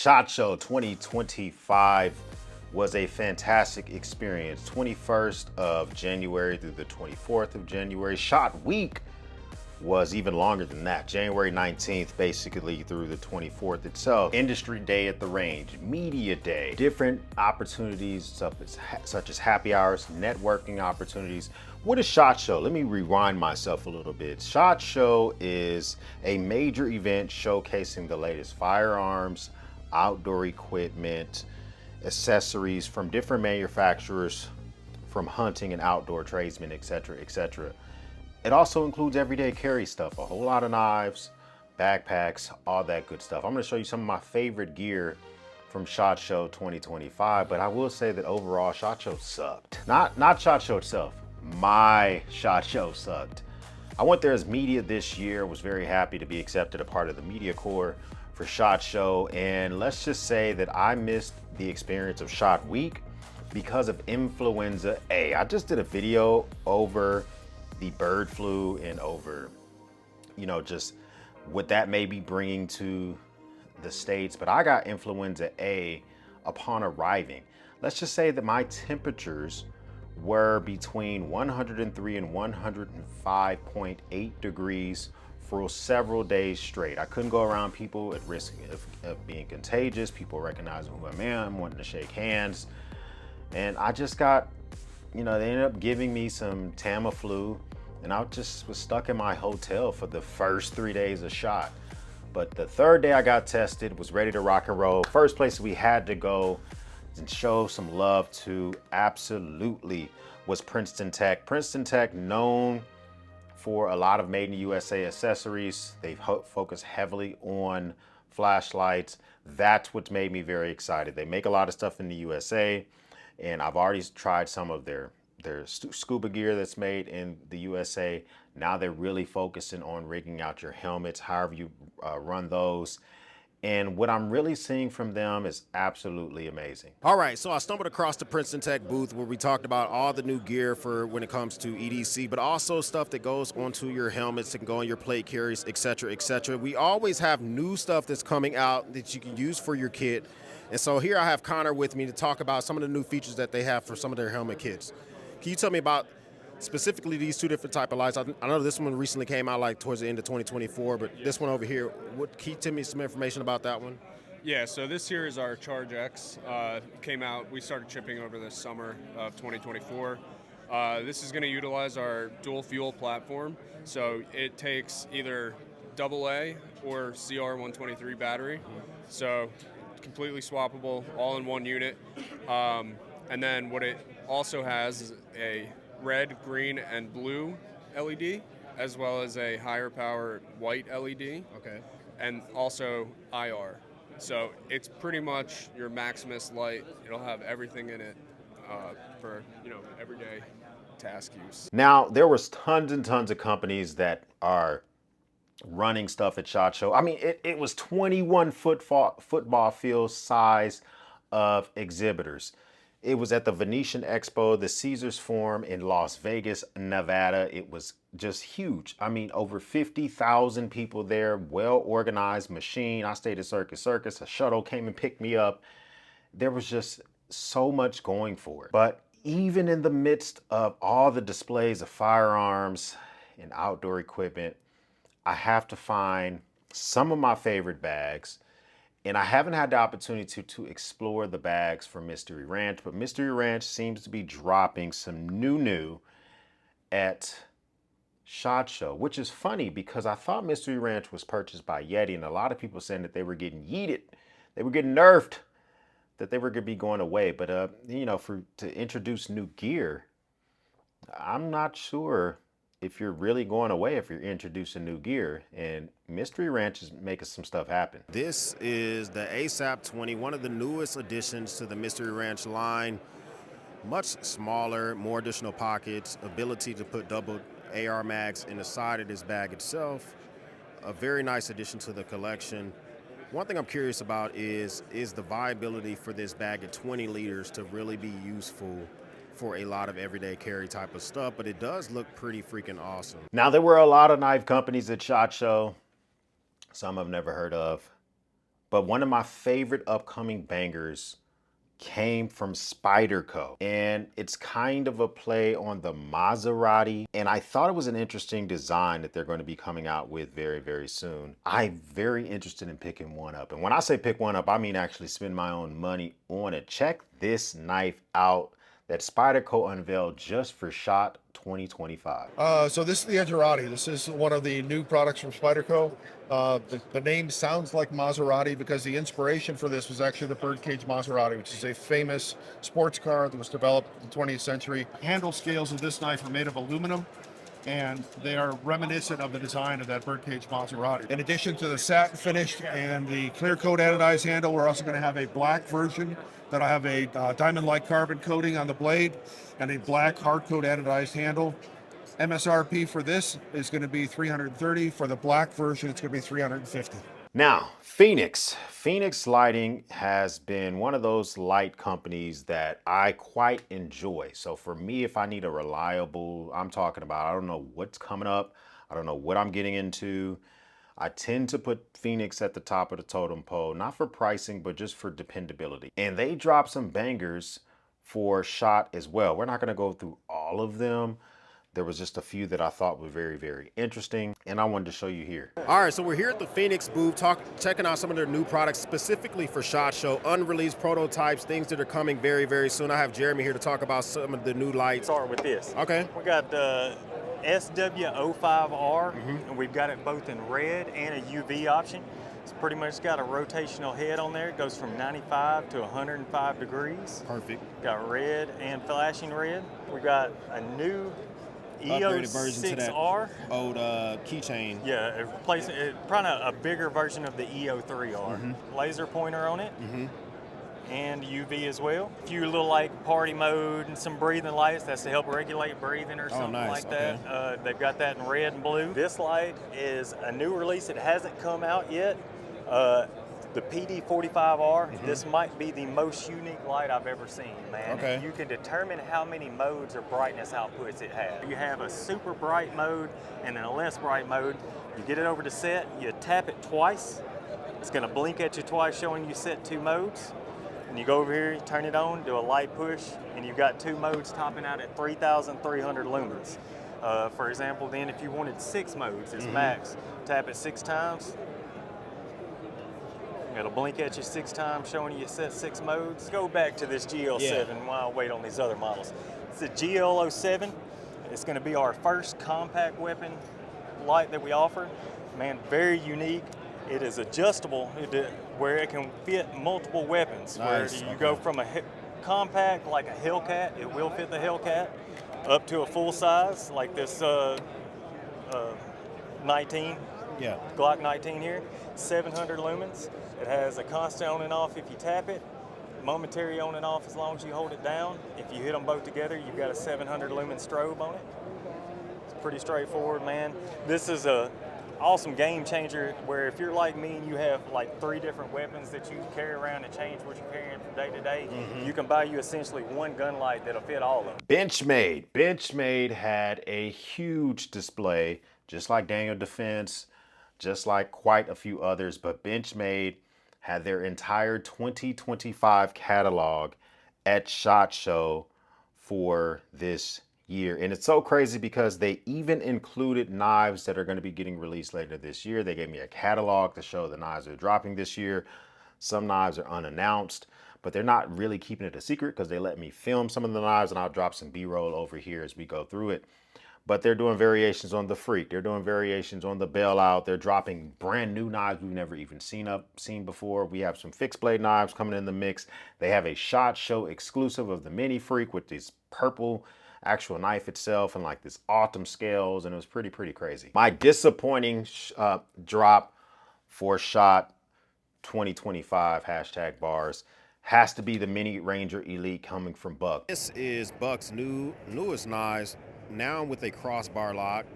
SHOT Show 2025 was a fantastic experience. 21st of January through the 24th of January. SHOT Week was even longer than that. January 19th, basically through the 24th itself. Industry Day at the range, Media Day, different opportunities such as happy hours, networking opportunities. What is SHOT Show? Let me rewind myself a little bit. SHOT Show is a major event showcasing the latest firearms, outdoor equipment, accessories from different manufacturers, from hunting and outdoor tradesmen, etc., etc. It also includes everyday carry stuff, a whole lot of knives, backpacks, all that good stuff. I'm gonna show you some of my favorite gear from SHOT Show 2025, but I will say that overall, SHOT Show sucked. Not SHOT Show itself, my SHOT Show sucked. I went there as media this year, was very happy to be accepted a part of the media corps for SHOT Show, and let's just say that I missed the experience of SHOT Week because of influenza A. I just did a video over the bird flu and over, just what that may be bringing to the States. But I got influenza A upon arriving. Let's just say that my temperatures were between 103 and 105.8 degrees for several days straight. I couldn't go around people at risk of being contagious, people recognizing who I am, wanting to shake hands. And I just got, they ended up giving me some Tamiflu, and I just was stuck in my hotel for the first 3 days of SHOT. But the third day I got tested, was ready to rock and roll. First place we had to go and show some love to absolutely was Princeton Tec. Princeton Tec, known for a lot of made in the USA accessories. They focus heavily on flashlights. That's what made me very excited. They make a lot of stuff in the USA, and I've already tried some of their scuba gear that's made in the USA. Now they're really focusing on rigging out your helmets, however you run those. And what I'm really seeing from them is absolutely amazing. All right, so I stumbled across the Princeton Tec booth where we talked about all the new gear for when it comes to EDC, but also stuff that goes onto your helmets, that can go on your plate carriers, etc., etc. We always have new stuff that's coming out that you can use for your kit. And so here I have Connor with me to talk about some of the new features that they have for some of their helmet kits. Can you tell me about specifically these two different type of lights? I know this one recently came out like towards the end of 2024, but this one over here, can you tell me some information about that one? Yeah, so this here is our Charge X. Came out, we started shipping over the summer of 2024. This is going to utilize our dual fuel platform. So it takes either AA or CR123 battery. So completely swappable, all in one unit. And then what it also has is a red, green, and blue LED, as well as a higher power white LED. Okay. And also IR. So it's pretty much your Maximus light. It'll have everything in it for everyday task use. Now, there was tons and tons of companies that are running stuff at SHOT Show. I mean, it was 21 football field size of exhibitors. It was at the Venetian Expo, the Caesars Forum in Las Vegas, Nevada. It was just huge. I mean, over 50,000 people there, well-organized machine. I stayed at Circus. A shuttle came and picked me up. There was just so much going for it. But even in the midst of all the displays of firearms and outdoor equipment, I have to find some of my favorite bags. And I haven't had the opportunity to explore the bags for Mystery Ranch, but Mystery Ranch seems to be dropping some new at SHOT Show, which is funny because I thought Mystery Ranch was purchased by Yeti, and a lot of people saying that they were getting yeeted, they were getting nerfed, that they were going to be going away. But to introduce new gear, I'm not sure if you're really going away if you're introducing new gear, and Mystery Ranch is making some stuff happen. This is the ASAP 20, one of the newest additions to the Mystery Ranch line. Much smaller, more additional pockets, ability to put double AR mags in the side of this bag itself. A very nice addition to the collection. One thing I'm curious about is the viability for this bag at 20 liters to really be useful for a lot of everyday carry type of stuff, but it does look pretty freaking awesome. Now, there were a lot of knife companies at SHOT Show. Some I've never heard of, But one of my favorite upcoming bangers came from Spyderco, and it's kind of a play on the Maserati, and I thought it was an interesting design that they're going to be coming out with very, very soon. I'm very interested in picking one up, and when I say pick one up, I mean actually spend my own money on it. Check this knife out that Spyderco unveiled just for SHOT 2025. So this is the Edgerati. This is one of the new products from Spyderco. The name sounds like Maserati because the inspiration for this was actually the birdcage Maserati, which is a famous sports car that was developed in the 20th century. Handle scales of this knife are made of aluminum, and they are reminiscent of the design of that birdcage Maserati. In addition to the satin finish and the clear coat anodized handle, we're also going to have a black version that'll have a diamond-like carbon coating on the blade and a black hard coat anodized handle. MSRP for this is going to be $330. For the black version, it's going to be $350. Now, Fenix Lighting has been one of those light companies that I quite enjoy. So for me, if I need a reliable, I'm talking about, I don't know what's coming up, I don't know what I'm getting into, I tend to put Fenix at the top of the totem pole, not for pricing, but just for dependability. And they dropped some bangers for SHOT as well. We're not going to go through all of them. There was just a few that I thought were very, very interesting, and I wanted to show you here. All right, so we're here at the Fenix booth, checking out some of their new products specifically for SHOT Show, unreleased prototypes, things that are coming very, very soon. I have Jeremy here to talk about some of the new lights. Start with this. Okay. We got the SW05R, and we've got it both in red and a UV option. It's pretty much got a rotational head on there. It goes from 95 to 105 degrees. Perfect. Got red and flashing red. We got a new Upgraded version to that EO6R. old keychain. Yeah, probably a bigger version of the EO3R. Laser pointer on it. And UV as well. A few little like party mode and some breathing lights. That's to help regulate breathing or something nice. like that. They've got that in red and blue. This light is a new release. It hasn't come out yet. The PD45R, this might be the most unique light I've ever seen, man. Okay. You can determine how many modes or brightness outputs it has. You have a super bright mode and then a less bright mode. You get it over to set, you tap it twice. It's gonna blink at you twice, showing you set 2 modes. And you go over here, you turn it on, do a light push, and you've got 2 modes topping out at 3,300 lumens. For example, then if you wanted 6 modes, it's max. Tap it 6 times. It'll blink at you 6 times, showing you set 6 modes. Go back to this GL7 while I wait on these other models. It's a GL07. It's going to be our first compact weapon light that we offer. Man, very unique. It is adjustable where it can fit multiple weapons. Nice. Where you go from a compact like a Hellcat, it will fit the Hellcat, up to a full size like this 19. Yeah. Glock 19 here, 700 lumens. It has a constant on and off if you tap it, momentary on and off as long as you hold it down. If you hit them both together, you've got a 700 lumen strobe on it. It's pretty straightforward, man. This is a awesome game changer where if you're like me and you have like 3 different weapons that you carry around and change what you're carrying from day to day, you can buy you essentially one gun light that'll fit all of them. Benchmade had a huge display, just like Daniel Defense, just like quite a few others, but Benchmade had their entire 2025 catalog at SHOT Show for this year. And it's so crazy because they even included knives that are going to be getting released later this year. They gave me a catalog to show the knives they're dropping this year. Some knives are unannounced, but they're not really keeping it a secret because they let me film some of the knives, and I'll drop some B-roll over here as we go through it. But they're doing variations on the Freak. They're doing variations on the Bailout. They're dropping brand new knives we've never even seen before. We have some fixed blade knives coming in the mix. They have a SHOT Show exclusive of the Mini Freak with this purple actual knife itself and like this autumn scales, and it was pretty crazy. My disappointing drop for SHOT 2025 #bars has to be the Mini Ranger Elite coming from Buck. This is Buck's newest knives, now with a crossbar lock.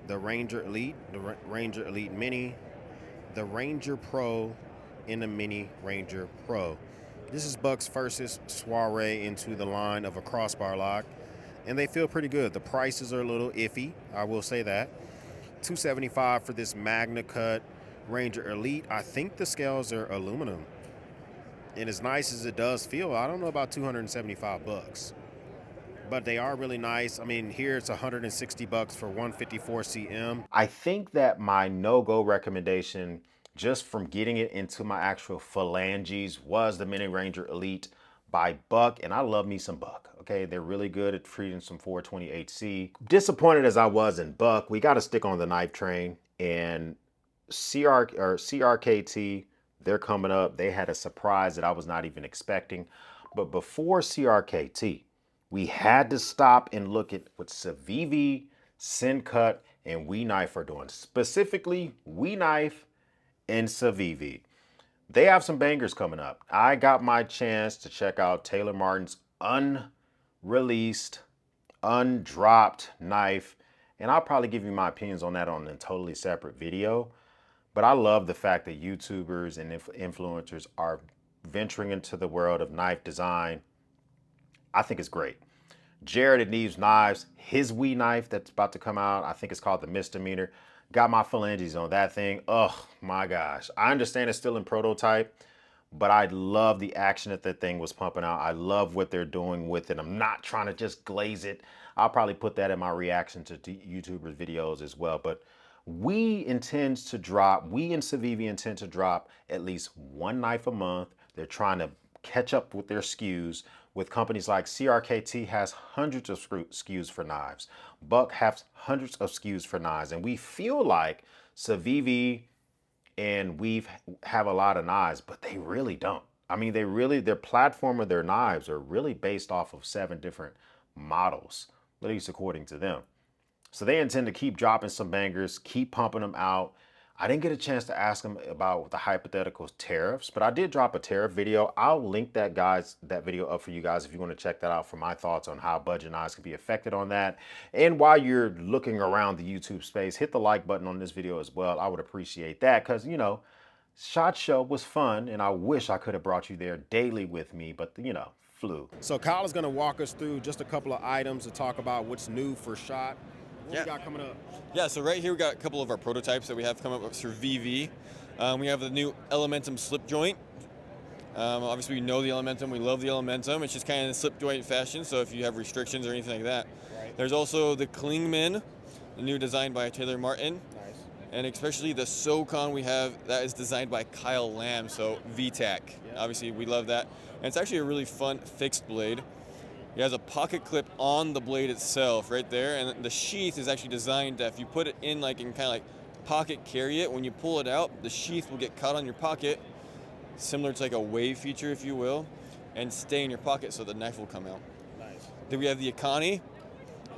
The Ranger Elite, the Ranger Elite Mini, the Ranger Pro, and the Mini Ranger Pro. This is Buck's first soiree into the line of a crossbar lock, and they feel pretty good. The prices are a little iffy, I will say that. $275 for this Magna Cut Ranger Elite. I think the scales are aluminum. And as nice as it does feel, I don't know about 275 bucks. But they are really nice. I mean, here it's 160 bucks for 154 cm. I think that my no-go recommendation, just from getting it into my actual phalanges, was the Mini Ranger Elite by Buck, and I love me some Buck. Okay, they're really good at treating some 428C. Disappointed as I was in Buck, we got to stick on the knife train, and CRKT, they're coming up. They had a surprise that I was not even expecting. But before CRKT, we had to stop and look at what Civivi, Syncut, and WeKnife are doing. Specifically, WeKnife and Civivi. They have some bangers coming up. I got my chance to check out Taylor Martin's unreleased, undropped knife, and I'll probably give you my opinions on that on a totally separate video. But I love the fact that YouTubers and influencers are venturing into the world of knife design. I think it's great. Jared at Neves Knives, his WeKnife that's about to come out, I think it's called the Misdemeanor. Got my phalanges on that thing. Oh my gosh. I understand it's still in prototype, but I love the action that that thing was pumping out. I love what they're doing with it. I'm not trying to just glaze it. I'll probably put that in my reaction to YouTubers videos as well. But we and Civivi intend to drop at least one knife a month. They're trying to catch up with their SKUs. With companies like CRKT has hundreds of SKUs for knives. Buck has hundreds of SKUs for knives. And we feel like Civivi and we have a lot of knives, but they really don't. I mean, their platform of their knives are really based off of 7 different models, at least according to them. So they intend to keep dropping some bangers, keep pumping them out. I didn't get a chance to ask them about the hypothetical tariffs, but I did drop a tariff video. I'll link that video up for you guys if you want to check that out for my thoughts on how budget knives can be affected on that. And while you're looking around the YouTube space, hit the like button on this video as well. I would appreciate that because, you know, SHOT Show was fun and I wish I could have brought you there daily with me, but, you know, flu. So Kyle is going to walk us through just a couple of items to talk about what's new for SHOT. What we got coming up? Yeah, so right here we got a couple of our prototypes that we have come up with Civivi. We have the new Elementum slip joint. Obviously we know the Elementum, we love the Elementum. It's just kind of in slip joint fashion, so if you have restrictions or anything like that. Right. There's also the Klingman, the new design by Taylor Martin. Nice. And especially the SoCon we have, that is designed by Kyle Lamb, so VTAC. Yeah. Obviously we love that. And it's actually a really fun fixed blade. It has a pocket clip on the blade itself right there, and the sheath is actually designed that if you put it in like and kind of like pocket carry it, when you pull it out, the sheath will get caught on your pocket, similar to like a wave feature, if you will, and stay in your pocket so the knife will come out. Nice. Then we have the Akani.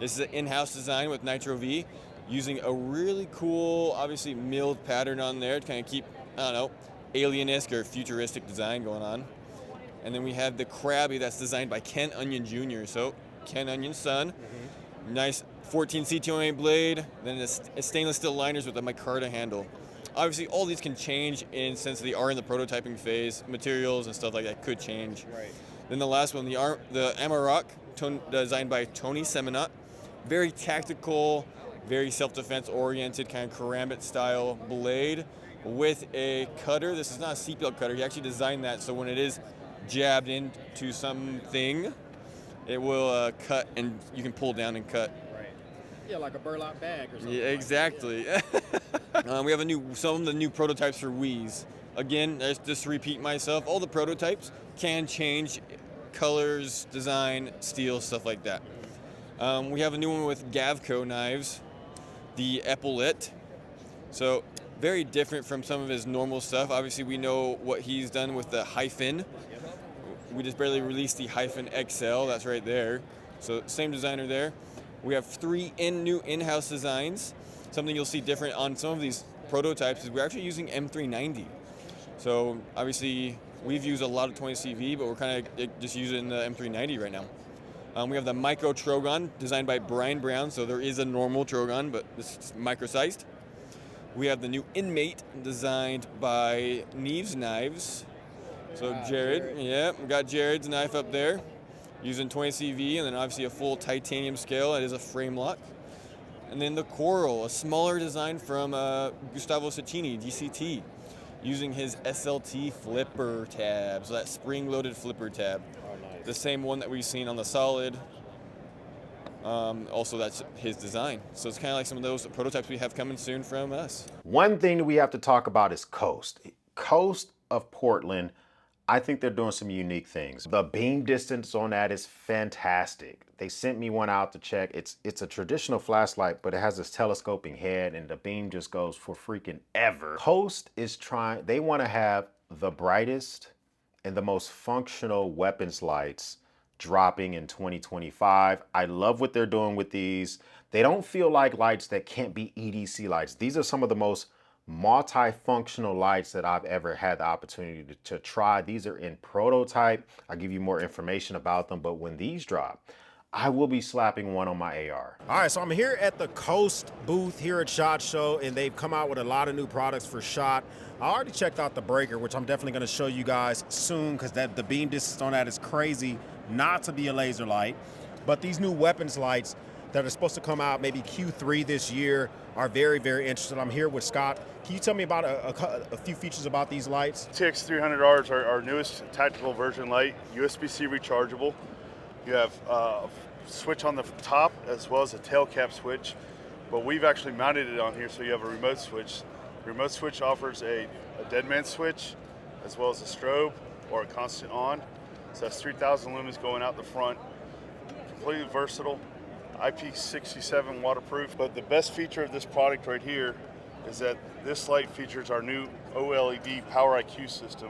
This is an in-house design with Nitro V, using a really cool, obviously milled pattern on there to kind of keep, I don't know, alien-esque or futuristic design going on. And then we have the Krabby that's designed by Ken Onion Jr. So Ken Onion's son. Mm-hmm. Nice 14 C208 blade. Then a stainless steel liners with a micarta handle. Obviously, all these can change since they are in the prototyping phase. Materials and stuff like that could change. Right. Then the last one, the Amarok, designed by Tony Seminot. Very tactical, very self-defense oriented, kind of karambit style blade with a cutter. This is not a seatbelt cutter. He actually designed that so when it is jabbed into something, it will cut and you can pull down and cut. Right. Yeah, like a burlap bag or something. Yeah, exactly. We have some of the new prototypes for Wii's. Again, just to repeat myself, all the prototypes can change colors, design, steel, stuff like that. We have a new one with Gavco knives, the Epaulet. So very different from some of his normal stuff. Obviously, we know what he's done with the Hyphen. We just barely released the Hyphen XL. That's right there. So same designer there. We have 3 new in-house designs. Something you'll see different on some of these prototypes is we're actually using M390. So obviously we've used a lot of 20CV, but we're kind of just using the M390 right now. We have the Micro Trogon designed by Brian Brown. So there is a normal Trogon, but this is micro-sized. We have the new Inmate designed by Neves Knives. So Jared, yeah, we got Jared's knife up there using 20 CV and then obviously a full titanium scale. That is a frame lock. And then the Coral, a smaller design from Gustavo Cecchini, DCT, using his SLT flipper tab, so that spring-loaded flipper tab. Oh, nice. The same one that we've seen on the Solid. Also, that's his design. So it's kind of like some of those prototypes we have coming soon from us. One thing that we have to talk about is Coast. Coast of Portland, I think they're doing some unique things. The beam distance on that is fantastic. They sent me one out to check. It's a traditional flashlight, but it has this telescoping head and the beam just goes for freaking ever. Coast is trying, they want to have the brightest and the most functional weapons lights dropping in 2025. I love what they're doing with these. They don't feel like lights that can't be EDC lights. These are some of the most multifunctional lights that I've ever had the opportunity to try. These are in prototype. I'll give you more information about them, but when these drop, I will be slapping one on my AR. All right, so I'm here at the Coast booth here at SHOT Show, and they've come out with a lot of new products for SHOT. I already checked out the breaker, which I'm definitely gonna show you guys soon, because the beam distance on that is crazy not to be a laser light. But these new weapons lights that are supposed to come out maybe Q3 this year are very, very interesting. I'm here with Scott. Can you tell me about a few features about these lights? TX300R is our newest tactical version light, USB-C rechargeable. You have a switch on the top as well as a tail cap switch, but we've actually mounted it on here so you have a remote switch. The remote switch offers a dead man switch as well as a strobe or a constant on. So that's 3,000 lumens going out the front. Completely versatile, IP67 waterproof. But the best feature of this product right here is that this light features our new OLED Power IQ system,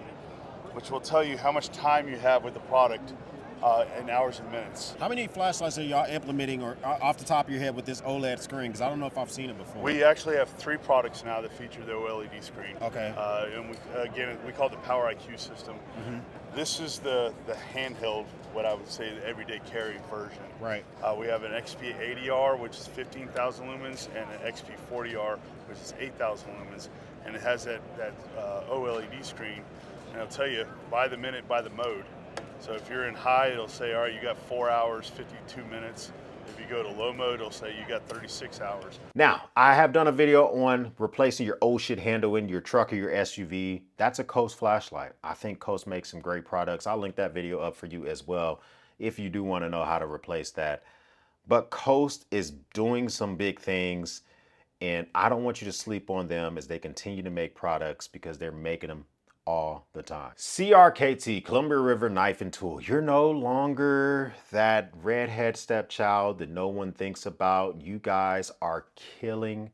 which will tell you how much time you have with the product in hours and minutes. How many flashlights are y'all implementing, or off the top of your head, with this OLED screen? Because I don't know if I've seen it before. We actually have 3 products now that feature the OLED screen. Okay. And we call it the Power IQ system. Mm-hmm. This is the handheld, what I would say, the everyday carry version. Right. We have an XP80R, which is 15,000 lumens, and an XP40R, which is 8,000 lumens. And it has that OLED screen, and it'll tell you by the minute, by the mode. So if you're in high, it'll say, all right, you got 4 hours, 52 minutes. If you go to low mode, it'll say you got 36 hours. Now, I have done a video on replacing your old shit handle in your truck or your SUV. That's a Coast flashlight. I think Coast makes some great products. I'll link that video up for you as well if you do want to know how to replace that. But Coast is doing some big things, and I don't want you to sleep on them as they continue to make products, because they're making them all the time. CRKT, Columbia River Knife and Tool. You're no longer that redhead stepchild that no one thinks about. You guys are killing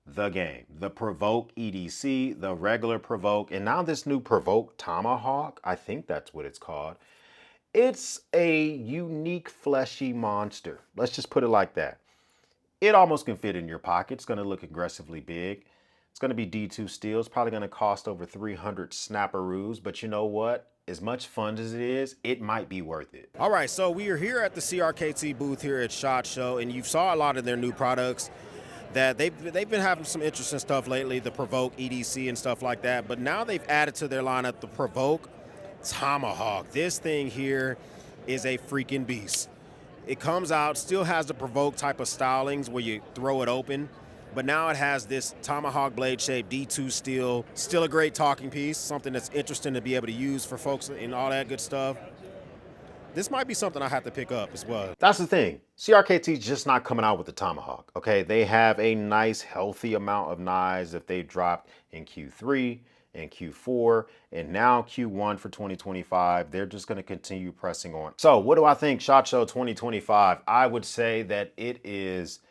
the game. The Provoke EDC, the regular Provoke, and now this new Provoke Tomahawk, I think that's what it's called. It's a unique fleshy monster. Let's just put it like that. It almost can fit in your pocket. It's gonna look aggressively big. It's going to be D2 steel. It's probably going to cost over 300 snapperoos, but you know what? As much fun as it is, it might be worth it. All right, so we are here at the CRKT booth here at SHOT Show, and you saw a lot of their new products that they've been having some interesting stuff lately, the Provoke EDC and stuff like that, but now they've added to their lineup the Provoke Tomahawk. This thing here is a freaking beast. It comes out, still has the Provoke type of stylings where you throw it open, but now it has this Tomahawk blade shape, D2 steel, still a great talking piece, something that's interesting to be able to use for folks and all that good stuff. This might be something I have to pick up as well. That's the thing. CRKT's just not coming out with the Tomahawk, okay? They have a nice, healthy amount of knives that they dropped in Q3 and Q4, and now Q1 for 2025. They're just gonna continue pressing on. So what do I think SHOT Show 2025? I would say that it is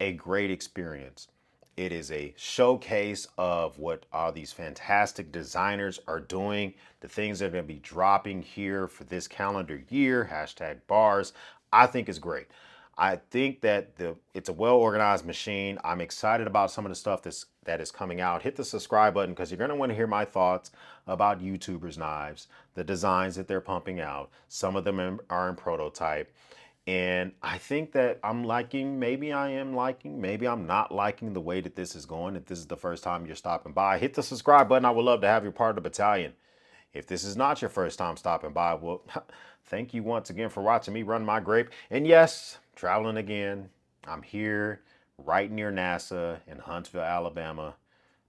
a great experience. It is a showcase of what all these fantastic designers are doing, the things that are going to be dropping here for this calendar year, #bars. I think is great. I think that it's a well-organized machine. I'm excited about some of the stuff that is coming out. Hit the subscribe button because you're going to want to hear my thoughts about YouTubers' knives, the designs that they're pumping out. Some of them are in prototype. And I think that I'm liking, maybe I am liking, maybe I'm not liking the way that this is going. If this is the first time you're stopping by, hit the subscribe button. I would love to have you part of the battalion. If this is not your first time stopping by, well, thank you once again for watching me run my grape. And yes, traveling again. I'm here right near NASA in Huntsville, Alabama.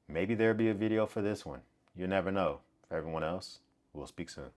Maybe there'll be a video for this one. You never know. For everyone else, we'll speak soon.